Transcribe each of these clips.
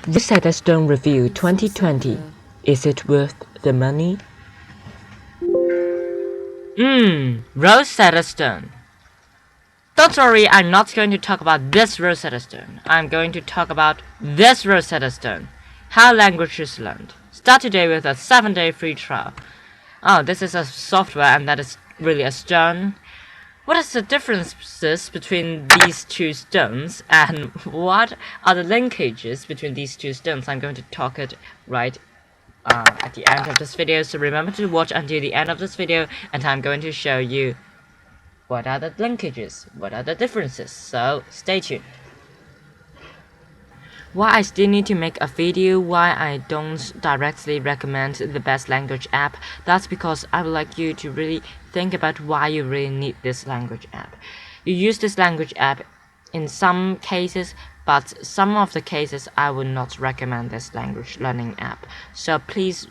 Rosetta Stone Review 2020. Is it worth the money? Rosetta Stone. Don't worry, I'm not going to talk about this Rosetta Stone. I'm going to talk about this Rosetta Stone. How language is learned. Start today with a 7-day free trial. Oh, this is a software and that is really a stone. What is the differences between these two stones and what are the linkages between these two stones? I'm going to talk it right at the end of this video, so remember to watch until the end of this video and I'm going to show you what are the linkages, what are the differences, so stay tuned. Why I still need to make a video, why I don't directly recommend the best language app, that's because I would like you to really think about why you really need this language app. You use this language app in some cases, but some of the cases I would not recommend this language learning app. So please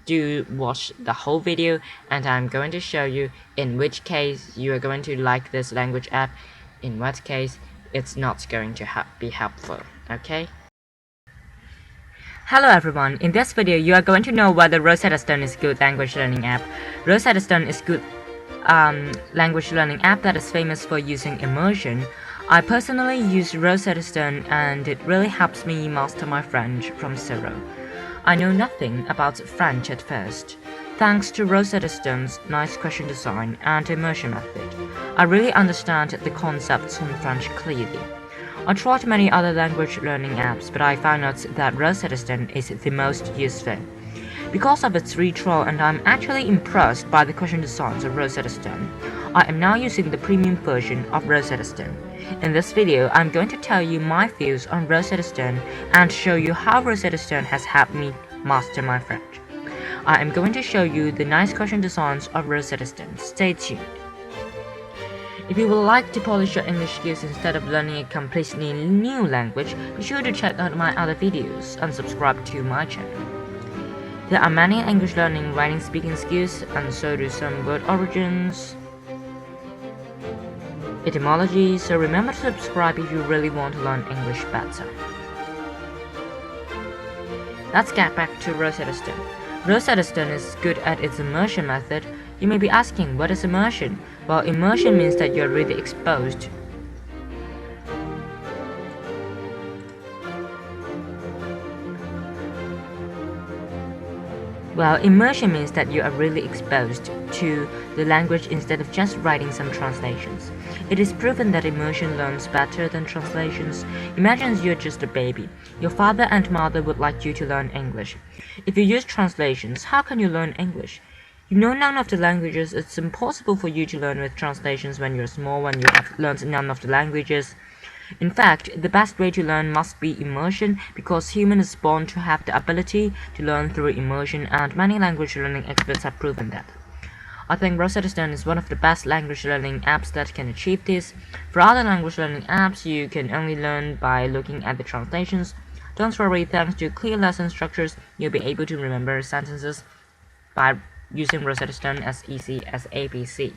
do watch the whole video and I'm going to show you in which case you are going to like this language app, in what case it's not going to be helpful, okay? Hello everyone, in this video you are going to know whether Rosetta Stone is a good language learning app. Rosetta Stone is a good language learning app that is famous for using immersion. I personally use Rosetta Stone and it really helps me master my French from zero. I know nothing about French at first. Thanks to Rosetta Stone's nice question design and immersion method, I really understand the concepts in French clearly. I tried many other language learning apps, but I found out that Rosetta Stone is the most useful. Because of its free trial and I'm actually impressed by the question designs of Rosetta Stone, I am now using the premium version of Rosetta Stone. In this video, I'm going to tell you my views on Rosetta Stone and show you how Rosetta Stone has helped me master my French. I am going to show you the nice question designs of Rosetta Stone. Stay tuned. If you would like to polish your English skills instead of learning a completely new language, be sure to check out my other videos and subscribe to my channel. There are many English learning, writing, speaking skills, and so do some word origins, etymology, so remember to subscribe if you really want to learn English better. Let's get back to Rosetta Stone. Rosetta Stone is good at its immersion method. You may be asking, what is immersion? Well, immersion means that you're really exposed. Immersion means that you are really exposed to the language instead of just writing some translations. It is proven that immersion learns better than translations. Imagine you're just a baby. Your father and mother would like you to learn English. If you use translations, how can you learn English? You know none of the languages. It's impossible for you to learn with translations when you're small, when you have learned none of the languages. In fact, the best way to learn must be immersion, because human is born to have the ability to learn through immersion, and many language learning experts have proven that. I think Rosetta Stone is one of the best language learning apps that can achieve this. For other language learning apps, you can only learn by looking at the translations. Don't worry, thanks to clear lesson structures, you'll be able to remember sentences by using Rosetta Stone as easy as ABC.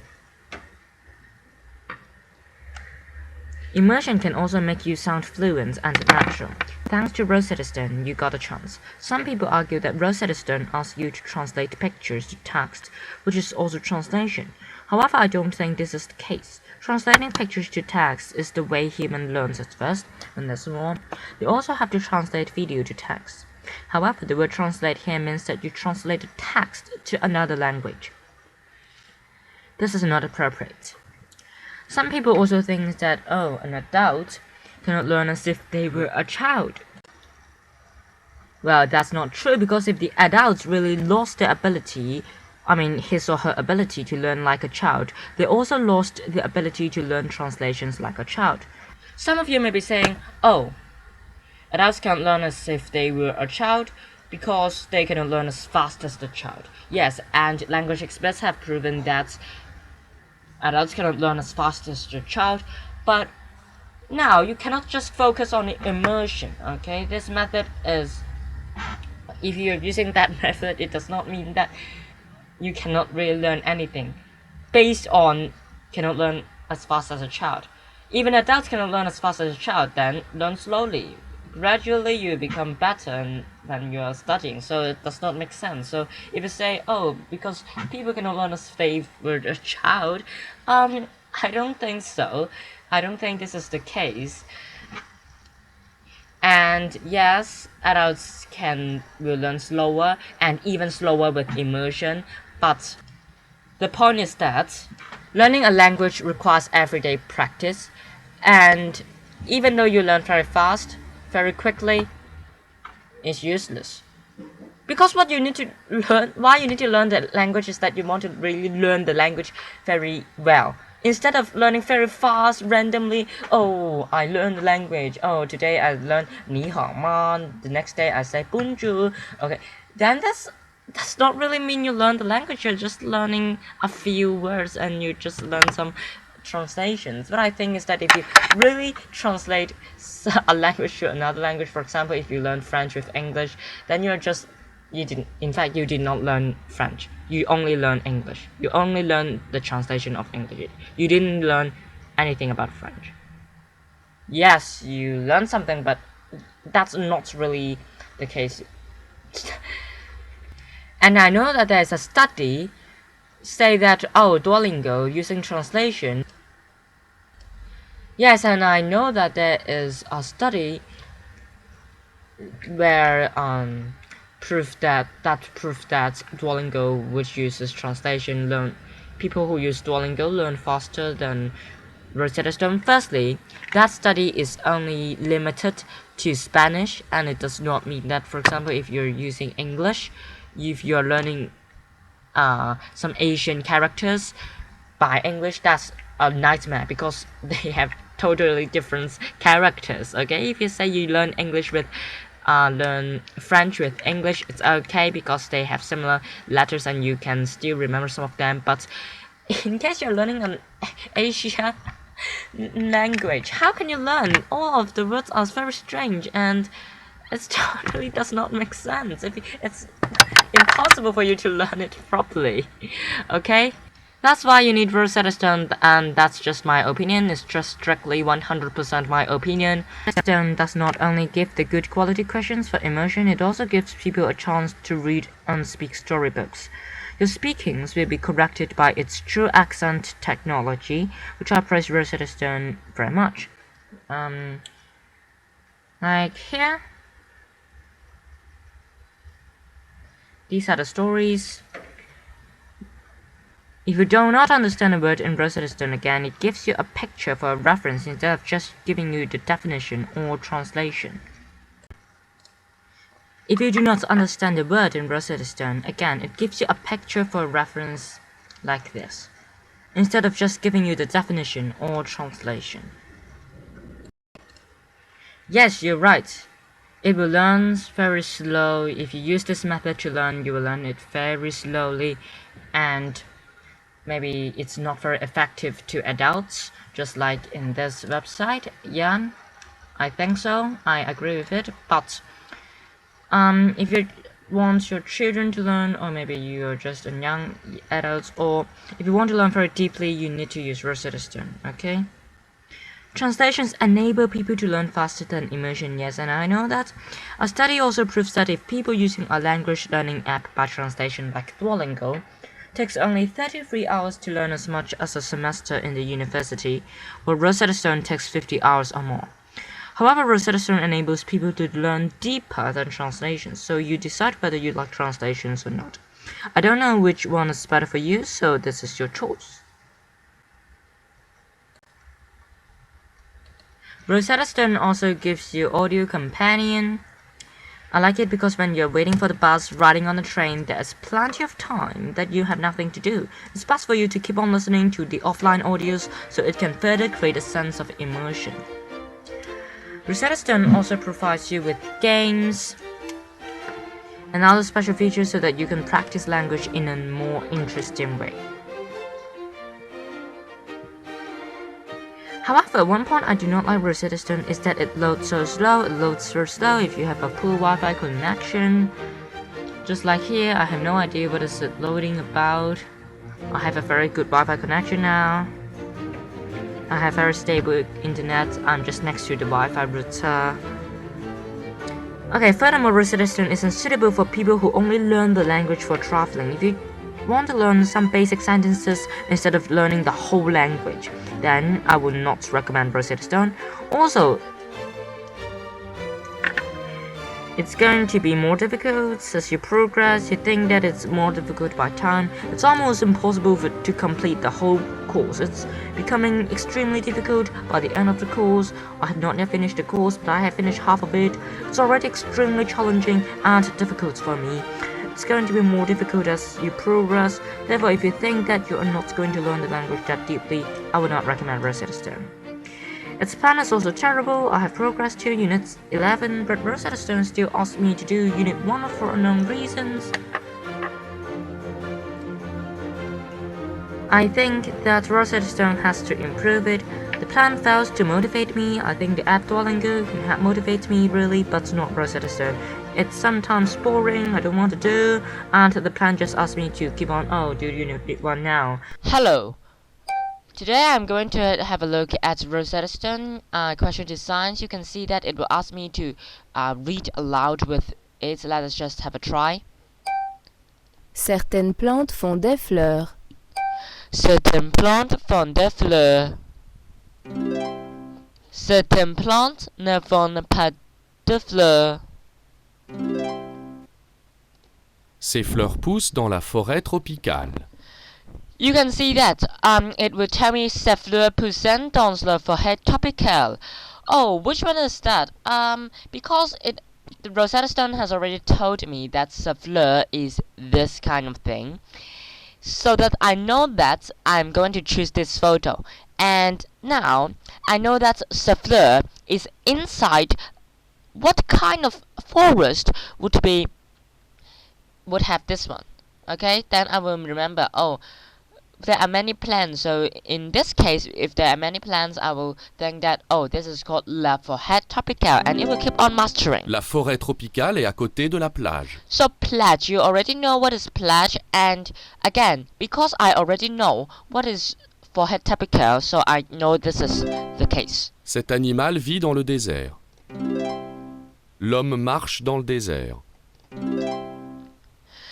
Immersion can also make you sound fluent and natural. Thanks to Rosetta Stone, you got a chance. Some people argue that Rosetta Stone asks you to translate pictures to text, which is also translation. However, I don't think this is the case. Translating pictures to text is the way human learns at first, when they're small. They also have to translate video to text. However, the word translate here means that you translate the text to another language. This is not appropriate. Some people also think that, an adult cannot learn as if they were a child. Well, that's not true, because if the adults really lost their ability, his or her ability to learn like a child, they also lost the ability to learn translations like a child. Some of you may be saying, adults can't learn as if they were a child because they cannot learn as fast as the child. Yes, and language experts have proven that adults cannot learn as fast as the child, but now you cannot just focus on immersion, okay? This method is, if you're using that method, it does not mean that you cannot really learn anything based on cannot learn as fast as a child. Even adults cannot learn as fast as a child, then learn slowly. gradually you become better when you are studying, so it does not make sense. So if you say, oh, because people cannot learn a favorite a child, I don't think so. I don't think this is the case. And yes, adults will learn slower and even slower with immersion, but the point is that learning a language requires everyday practice, and even though you learn very fast, very quickly, it's useless. Because what you need to learn, why you need to learn the language is that you want to really learn the language very well. Instead of learning very fast, randomly, oh, I learned the language. Oh, today I learned 你好吗? The next day I say bonjour. Okay, then that's not really mean you learn the language. You're just learning a few words and you just learn some translations. What I think is that if you really translate a language to another language, for example, if you learn French with English, then you did not learn French. You only learn English. You only learn the translation of English. You didn't learn anything about French. Yes, you learn something, but that's not really the case. And I know that there's a study say that, oh, Duolingo using translation. Yes, and I know that there is a study where proof that Duolingo, which uses translation, people who use Duolingo learn faster than Rosetta Stone. Firstly, that study is only limited to Spanish, and it does not mean that, for example, if you're using English, if you're learning some Asian characters by English, that's a nightmare because they have totally different characters. Okay, if you say you learn English with learn French with English, it's okay because they have similar letters and you can still remember some of them. But in case you're learning an Asian language, how can you learn? All of the words are very strange and it totally does not make sense. It's impossible for you to learn it properly. Okay? That's why you need Rosetta Stone, and that's just my opinion. It's just strictly 100% my opinion. Rosetta Stone does not only give the good quality questions for immersion, it also gives people a chance to read and speak storybooks. Your speakings will be corrected by its true accent technology, which I praise Rosetta Stone very much. Like here. These are the stories. If you do not understand a word in Rosetta Stone again, it gives you a picture for a reference instead of just giving you the definition or translation. If you do not understand the word in Rosetta Stone, again, it gives you a picture for a reference like this, instead of just giving you the definition or translation. Yes, you're right. It will learn very slow. If you use this method to learn, you will learn it very slowly, and maybe it's not very effective to adults, just like in this website. Yeah, I think so. I agree with it. But if you want your children to learn, or maybe you're just a young adult, or if you want to learn very deeply, you need to use Rosetta Stone. Okay. Translations enable people to learn faster than immersion, yes, and I know that. A study also proves that if people using a language learning app by translation like Duolingo takes only 33 hours to learn as much as a semester in the university, while Rosetta Stone takes 50 hours or more. However, Rosetta Stone enables people to learn deeper than translations, so you decide whether you like translations or not. I don't know which one is better for you, so this is your choice. Rosetta Stone also gives you audio companion. I like it because when you're waiting for the bus, riding on the train, there's plenty of time that you have nothing to do. It's best for you to keep on listening to the offline audios so it can further create a sense of immersion. Rosetta Stone also provides you with games and other special features so that you can practice language in a more interesting way. However, one point I do not like Rosetta Stone is that it loads so slow. It loads so slow if you have a poor Wi-Fi connection. Just like here, I have no idea what is it loading about. I have a very good Wi-Fi connection now. I have very stable internet. I'm just next to the Wi-Fi router. Okay, furthermore, Rosetta Stone isn't suitable for people who only learn the language for traveling. If you want to learn some basic sentences instead of learning the whole language, then I would not recommend Rosetta Stone. Also, it's going to be more difficult as you progress. You think that it's more difficult by time. It's almost impossible to complete the whole course. It's becoming extremely difficult by the end of the course. I have not yet finished the course, but I have finished half of it. It's already extremely challenging and difficult for me. It's going to be more difficult as you progress. Therefore, if you think that you are not going to learn the language that deeply, I would not recommend Rosetta Stone. Its plan is also terrible. I have progressed to Unit 11, but Rosetta Stone still asks me to do Unit 1 for unknown reasons. I think that Rosetta Stone has to improve it. The plan fails to motivate me. I think the app Duolingo can motivate me really, but not Rosetta Stone. It's sometimes boring, I don't want to do, and the plan just asks me to keep on, do Unit 1 now. Hello. Today I'm going to have a look at Rosetta Stone question designs. You can see that it will ask me to read aloud with it. Let us just have a try. Certaines plantes font des fleurs. Certaines plantes font des fleurs. Certaines plantes ne font pas de fleurs. Ces fleurs poussent dans la forêt tropicale. You can see that it will tell me ces fleurs poussent dans la forêt tropicale. Oh, which one is that? Because the Rosetta Stone has already told me that ces fleurs is this kind of thing, so that I know that I'm going to choose this photo. And now I know that ces fleurs is inside. What kind of forest would have this one? Okay, then I will remember. Oh, there are many plants, so in this case, if there are many plants, I will think that, this is called la forêt tropicale, and it will keep on mastering. La forêt tropicale est à côté de la plage. So plage, you already know what is plage, and again, because I already know what is forêt tropicale, so I know this is the case. Cet animal vit dans le désert. L'homme marche dans le désert.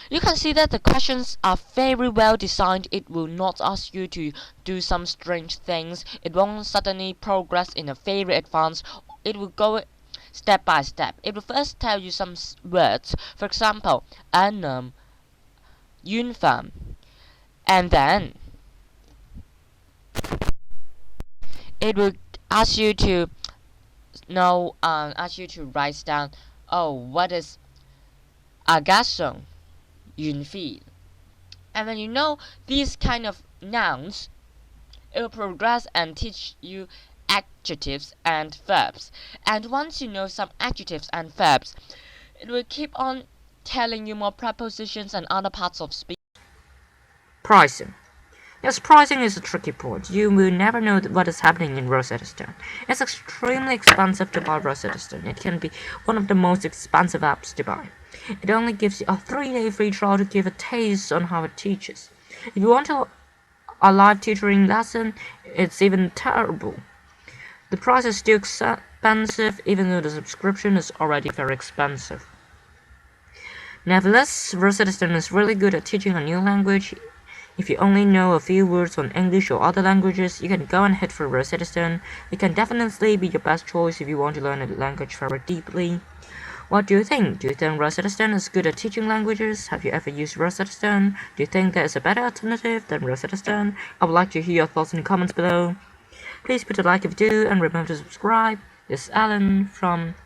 You can see that the questions are very well designed. It will not ask you to do some strange things. It won't suddenly progress in a very advanced. It will go step by step. It will first tell you some words. For example, un une femme. And then it will ask you to write down, what is un garçon? Une fille. And when you know these kind of nouns, it will progress and teach you adjectives and verbs. And once you know some adjectives and verbs, it will keep on telling you more prepositions and other parts of speech. Pricing. Yes, pricing is a tricky point. You will never know what is happening in Rosetta Stone. It's extremely expensive to buy Rosetta Stone. It can be one of the most expensive apps to buy. It only gives you a 3-day free trial to give a taste on how it teaches. If you want a live tutoring lesson, it's even terrible. The price is still expensive, even though the subscription is already very expensive. Nevertheless, Rosetta Stone is really good at teaching a new language. If you only know a few words on English or other languages, you can go and head for Rosetta Stone. It can definitely be your best choice if you want to learn a language very deeply. What do you think? Do you think Rosetta Stone is good at teaching languages? Have you ever used Rosetta Stone? Do you think there is a better alternative than Rosetta Stone? I would like to hear your thoughts in the comments below. Please put a like if you do, and remember to subscribe. This is Alan from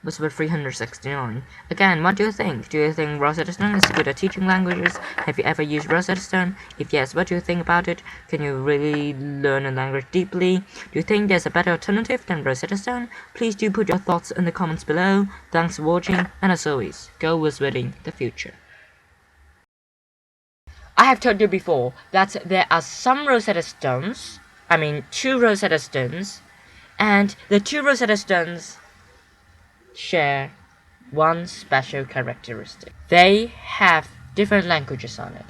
episode 369. Again, what do you think? Do you think Rosetta Stone is good at teaching languages? Have you ever used Rosetta Stone? If yes, what do you think about it? Can you really learn a language deeply? Do you think there's a better alternative than Rosetta Stone? Please do put your thoughts in the comments below. Thanks for watching, and as always, go visiting the future. I have told you before that there are some Rosetta Stones, two Rosetta Stones, and the two Rosetta Stones share one special characteristic. They have different languages on it.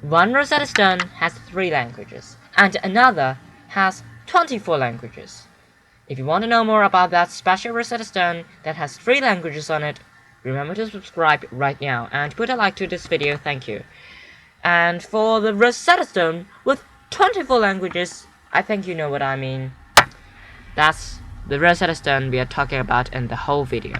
One Rosetta Stone has 3 languages, and another has 24 languages. If you want to know more about that special Rosetta Stone that has 3 languages on it, remember to subscribe right now and put a like to this video, thank you. And for the Rosetta Stone with 24 languages, I think you know what I mean. That's the Rosetta Stone we are talking about in the whole video.